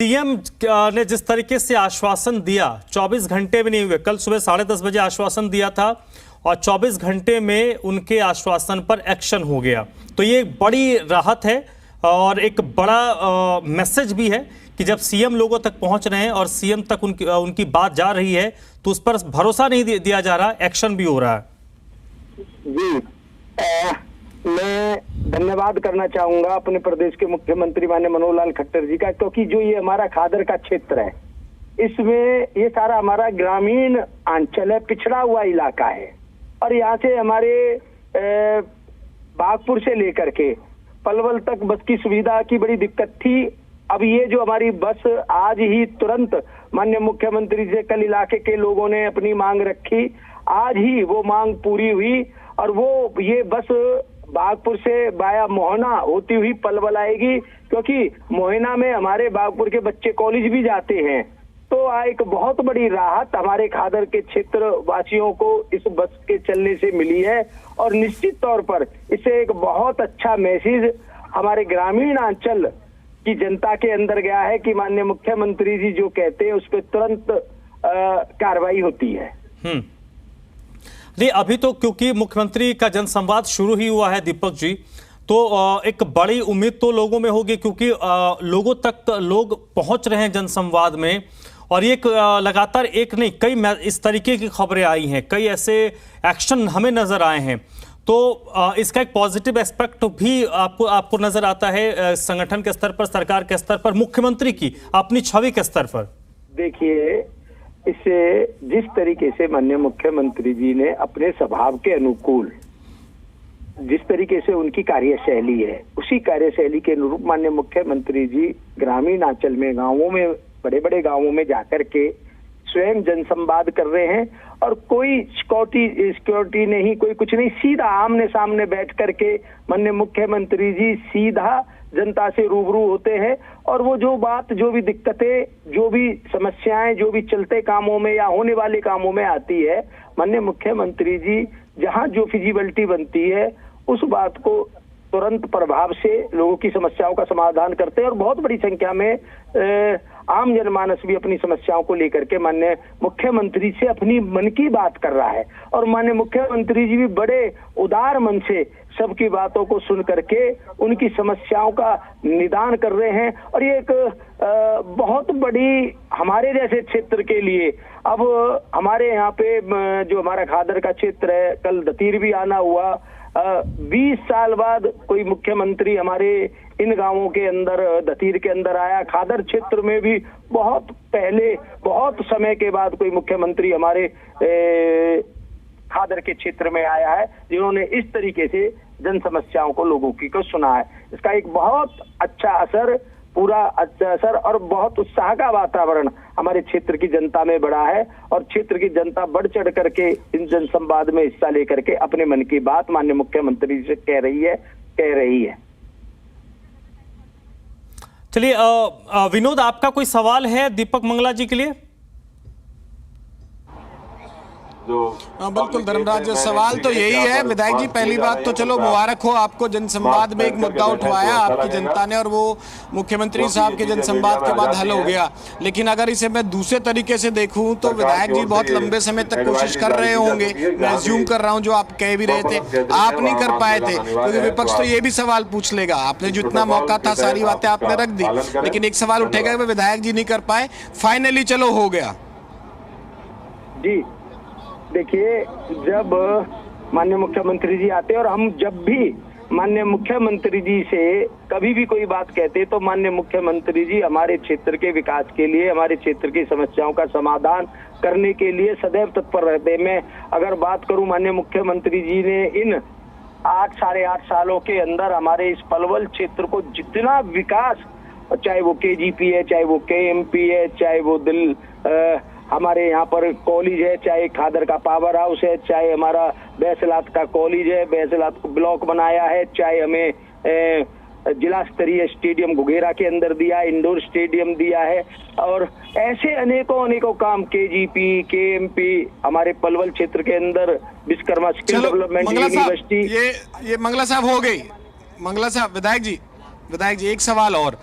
CM ने जिस तरीके से आश्वासन दिया, 24 घंटे भी नहीं हुए, कल सुबह 10:30 बजे आश्वासन दिया था और 24 घंटे में उनके आश्वासन पर एक्शन हो गया। तो ये एक बड़ी राहत है और एक बड़ा मैसेज भी है कि जब सीएम लोगों तक पहुंच रहे हैं और सीएम तक उनकी बात जा रही है तो उस पर भरोसा नहीं दिया जा रहा, एक्शन भी हो रहा है। जी, मैं धन्यवाद करना चाहूंगा अपने प्रदेश के मुख्यमंत्री माननीय मनोहर लाल खट्टर जी का, क्योंकि जो ये हमारा खादर का क्षेत्र है, इसमें ये सारा हमारा ग्रामीण अंचल है, पिछड़ा हुआ इलाका है और यहाँ से हमारे बागपुर से लेकर के पलवल तक बस की सुविधा की बड़ी दिक्कत थी। अब ये जो हमारी बस आज ही तुरंत माननीय मुख्यमंत्री से कल इलाके के लोगों ने अपनी मांग रखी, आज ही वो मांग पूरी हुई और वो ये बस बागपुर से बाया मोहना होती हुई पलवल आएगी, क्योंकि मोहना में हमारे बागपुर के बच्चे कॉलेज भी जाते हैं। तो एक बहुत बड़ी राहत हमारे खादर के क्षेत्र वासियों को इस बस के चलने से मिली है और निश्चित तौर पर इससे एक बहुत अच्छा मैसेज हमारे ग्रामीण अंचल की जनता के अंदर गया है कि माननीय मुख्यमंत्री जी जो कहते हैं उस पर तुरंत कार्रवाई होती है। नहीं, अभी तो क्योंकि मुख्यमंत्री का जनसंवाद शुरू ही हुआ है दीपक जी, तो एक बड़ी उम्मीद तो लोगों में होगी, क्योंकि लोगों तक लोग पहुंच रहे हैं जनसंवाद में और ये लगातार एक नहीं कई इस तरीके की खबरें आई हैं, कई ऐसे एक्शन हमें नजर आए हैं। तो इसका एक पॉजिटिव एस्पेक्ट भी आपको नजर आता है संगठन के स्तर पर, सरकार के स्तर पर, मुख्यमंत्री की अपनी छवि के स्तर पर। देखिए, इससे जिस तरीके से माननीय मुख्यमंत्री जी ने अपने स्वभाव के अनुकूल जिस तरीके से उनकी कार्यशैली है, उसी कार्यशैली के अनुरूप माननीय मुख्यमंत्री जी ग्रामीण अंचल में, गांवों में, बड़े बड़े गांवों में जाकर के स्वयं जनसंवाद कर रहे हैं और कोई सिक्योरिटी नहीं, कोई कुछ नहीं, सीधा आमने सामने बैठ करके माननीय मुख्यमंत्री जी सीधा जनता से रूबरू होते हैं और वो जो बात, जो भी दिक्कतें, जो भी समस्याएं, जो भी चलते कामों में या होने वाले कामों में आती है, माननीय मुख्यमंत्री जी जहां जो फिजिबिलिटी बनती है उस बात को तुरंत प्रभाव से लोगों की समस्याओं का समाधान करते हैं और बहुत बड़ी संख्या में आम जनमानस भी अपनी समस्याओं को लेकर के माननीय मुख्यमंत्री से अपनी मन की बात कर रहा है और माननीय मुख्यमंत्री जी भी बड़े उदार मन से सबकी बातों को सुन करके उनकी समस्याओं का निदान कर रहे हैं और ये एक बहुत बड़ी हमारे जैसे क्षेत्र के लिए, अब हमारे यहाँ पे जो हमारा खादर का क्षेत्र है, कल दतीर भी आना हुआ, 20 साल बाद कोई मुख्यमंत्री हमारे इन गांवों के अंदर, दतीर के अंदर आया। खादर क्षेत्र में भी बहुत पहले, बहुत समय के बाद कोई मुख्यमंत्री हमारे खादर के क्षेत्र में आया है जिन्होंने इस तरीके से जन समस्याओं को, लोगों की को सुना है। इसका एक बहुत अच्छा असर, पूरा अच्छा असर और बहुत उत्साह का वातावरण हमारे क्षेत्र की जनता में बढ़ा है और क्षेत्र की जनता बढ़ चढ़ करके इन जनसंवाद में हिस्सा लेकर के अपने मन की बात माननीय मुख्यमंत्री से कह रही है। चलिए विनोद, आपका कोई सवाल है दीपक मंगला जी के लिए? बिल्कुल धर्मराज, सवाल तो यही है विधायक जी, पहली बात तो चलो मुबारक हो, आपको जनसंवाद में एक मुद्दा उठवाया आपकी जनता ने और वो मुख्यमंत्री साहब के जनसंवाद के बाद हल हो गया। लेकिन अगर इसे मैं दूसरे तरीके से देखूं तो विधायक जी बहुत लंबे समय तक कोशिश कर रहे होंगे, मैं अज्यूम कर रहा हूं, जो आप कह भी रहे थे, आप नहीं कर पाए थे, क्योंकि विपक्ष तो ये भी सवाल पूछ लेगा, आपने जितना मौका था सारी बातें आपने रख दी, लेकिन एक सवाल उठेगा कि विधायक जी नहीं कर पाए, फाइनली चलो हो गया। जी देखिए, जब माननीय मुख्यमंत्री जी आते और हम जब भी माननीय मुख्यमंत्री जी से कभी भी कोई बात कहते तो माननीय मुख्यमंत्री जी हमारे क्षेत्र के विकास के लिए, हमारे क्षेत्र की समस्याओं का समाधान करने के लिए सदैव तत्पर रहते। मैं अगर बात करूं, माननीय मुख्यमंत्री जी ने इन 8 साढ़े 8 सालों के अंदर हमारे इस पलवल क्षेत्र को जितना विकास, चाहे वो KGP है, चाहे वो KMP है, चाहे वो हमारे यहाँ पर कॉलेज है, चाहे खादर का पावर हाउस है, चाहे हमारा बैसलात का कॉलेज है, बैसलात को ब्लॉक बनाया है, चाहे हमें जिला स्तरीय स्टेडियम घुघेरा के अंदर दिया, इंडोर स्टेडियम दिया है और ऐसे अनेकों काम, KGP, KMP, हमारे पलवल क्षेत्र के अंदर विश्वकर्मा स्किल डेवलपमेंट यूनिवर्सिटी। ये मंगला साहब हो गई, मंगला साहब, विधायक जी विधायक जी एक सवाल और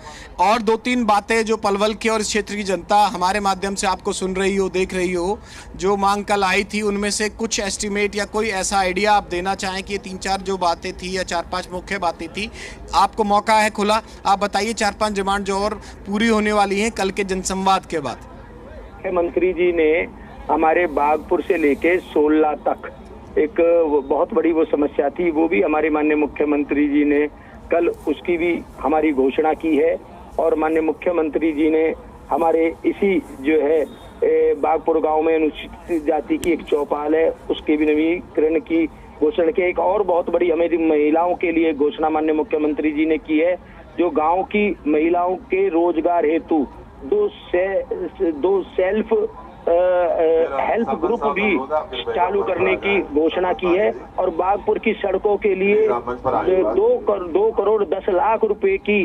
दो तीन बातें जो पलवल के और इस क्षेत्र की जनता हमारे माध्यम से आपको सुन रही हो, देख रही हो, जो मांग कल आई थी, उनमें से कुछ एस्टिमेट या कोई ऐसा आइडिया आप देना चाहें कि ये 3-4 जो बातें थी या 4-5 मुख्य बातें थी, आपको मौका है खुला, आप बताइए 4-5 डिमांड जो और पूरी होने वाली हैं कल के जनसंवाद के बाद। मुख्यमंत्री जी ने हमारे बागपुर से लेके 16 तक एक बहुत बड़ी वो समस्या थी, वो भी हमारे माननीय मुख्यमंत्री जी ने कल उसकी भी हमारी घोषणा की है। और माननीय मुख्यमंत्री जी ने हमारे इसी जो है बागपुर गांव में अनुसूचित जाति की एक चौपाल है, उसके भी नवीकरण की घोषणा की। एक और बहुत बड़ी हमें महिलाओं के लिए घोषणा माननीय मुख्यमंत्री जी ने की है, जो गांव की महिलाओं के रोजगार हेतु दो सेल्फ हेल्प ग्रुप भी चालू करने की घोषणा की है। और बागपुर की सड़कों के लिए 2 करोड़ 10 लाख रुपए की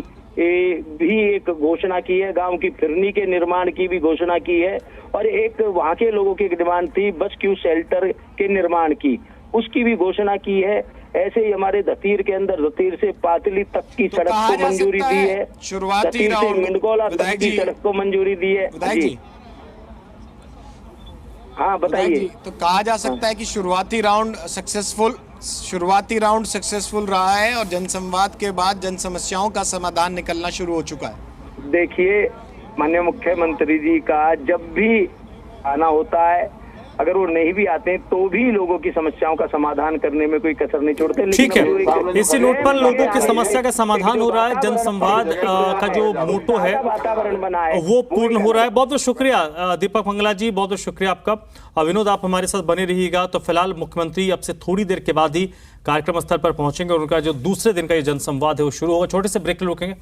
भी एक घोषणा की है। गांव की फिरनी के निर्माण की भी घोषणा की है। और एक वहां के लोगों की डिमांड थी बस क्यू शेल्टर के निर्माण की, उसकी भी घोषणा की है। ऐसे ही हमारे धतीर के अंदर धतीर से पातली तक की सड़क को मंजूरी दी है, शुरुआती धतीर से मिंडगोला तक की सड़क को मंजूरी दी है। जी हाँ बताइए। तो कहा जा सकता है कि शुरुआती राउंड सक्सेसफुल रहा है और जनसंवाद के बाद जन समस्याओं का समाधान निकलना शुरू हो चुका है। देखिए माननीय मुख्यमंत्री जी का जब भी आना होता है, अगर वो नहीं भी आते तो भी लोगों की समस्याओं का समाधान करने में कोई कसर नहीं छोड़ते। ठीक है, इसी नोट पर लोगों की समस्या का समाधान हो रहा है, जनसंवाद का जो मोटो है वातावरण बना है वो पूर्ण हो रहा है। बहुत बहुत शुक्रिया दीपक मंगला जी, बहुत बहुत शुक्रिया आपका। विनोद आप हमारे साथ बने रहिएगा। तो फिलहाल मुख्यमंत्री अब से थोड़ी देर के बाद ही कार्यक्रम स्थल पर पहुंचेंगे और उनका जो दूसरे दिन का ये जनसंवाद है वो शुरू होगा। छोटे से ब्रेक रुकेंगे।